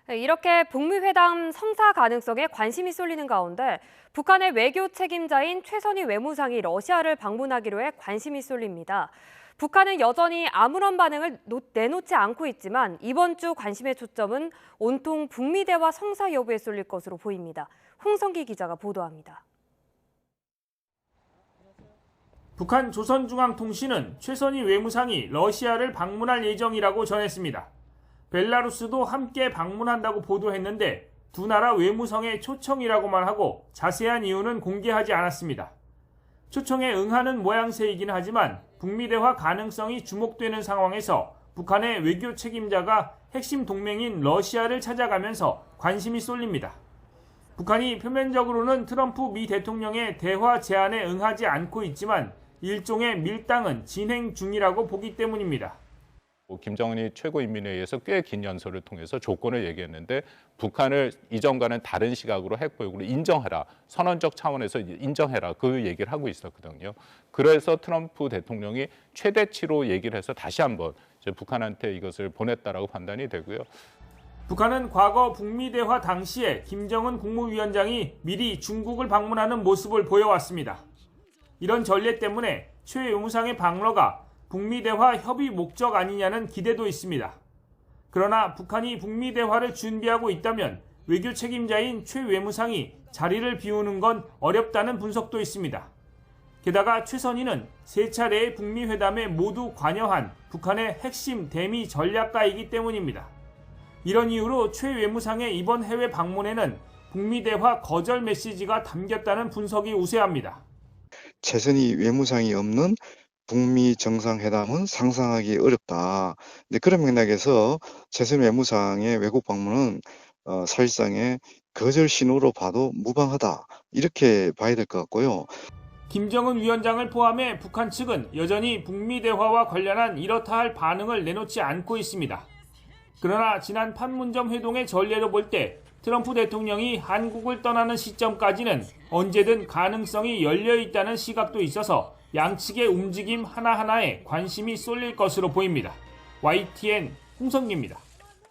이렇게 북미 회담 성사 가능성에 관심이 쏠리는 가운데 북한의 외교 책임자인 최선희 외무상이 러시아를 방문하기로 해 관심이 쏠립니다. 북한은 여전히 아무런 반응을 내놓지 않고 있지만 이번 주 관심의 초점은 온통 북미 대화 성사 여부에 쏠릴 것으로 보입니다. 홍성기 기자가 보도합니다. 북한 조선중앙통신은 최선희 외무상이 러시아를 방문할 예정이라고 전했습니다. 벨라루스도 함께 방문한다고 보도했는데 두 나라 외무성의 초청이라고만 하고 자세한 이유는 공개하지 않았습니다. 초청에 응하는 모양새이긴 하지만 북미 대화 가능성이 주목되는 상황에서 북한의 외교 책임자가 핵심 동맹인 러시아를 찾아가면서 관심이 쏠립니다. 북한이 표면적으로는 트럼프 미 대통령의 대화 제안에 응하지 않고 있지만 일종의 밀당은 진행 중이라고 보기 때문입니다. 김정은이 최고인민회의에서 꽤 긴 연설을 통해서 조건을 얘기했는데 북한을 이전과는 다른 시각으로 핵보유국을 인정하라, 선언적 차원에서 인정해라 그 얘기를 하고 있었거든요. 그래서 트럼프 대통령이 최대치로 얘기를 해서 다시 한번 이제 북한한테 이것을 보냈다라고 판단이 되고요. 북한은 과거 북미 대화 당시에 김정은 국무위원장이 미리 중국을 방문하는 모습을 보여왔습니다. 이런 전례 때문에 최 외무상의 방러가 북미 대화 협의 목적 아니냐는 기대도 있습니다. 그러나 북한이 북미 대화를 준비하고 있다면 외교 책임자인 최 외무상이 자리를 비우는 건 어렵다는 분석도 있습니다. 게다가 최선희는 세 차례의 북미 회담에 모두 관여한 북한의 핵심 대미 전략가이기 때문입니다. 이런 이유로 최 외무상의 이번 해외 방문에는 북미 대화 거절 메시지가 담겼다는 분석이 우세합니다. 최선희 외무상이 없는 북미 정상회담은 상상하기 어렵다. 그런 맥락에서 최선희 외무상의 외국 방문은 사실상의 거절 신호로 봐도 무방하다. 이렇게 봐야 될 것 같고요. 김정은 위원장을 포함해 북한 측은 여전히 북미 대화와 관련한 이렇다 할 반응을 내놓지 않고 있습니다. 그러나 지난 판문점 회동의 전례로 볼 때 트럼프 대통령이 한국을 떠나는 시점까지는 언제든 가능성이 열려 있다는 시각도 있어서 양측의 움직임 하나하나에 관심이 쏠릴 것으로 보입니다. YTN 홍성기입니다.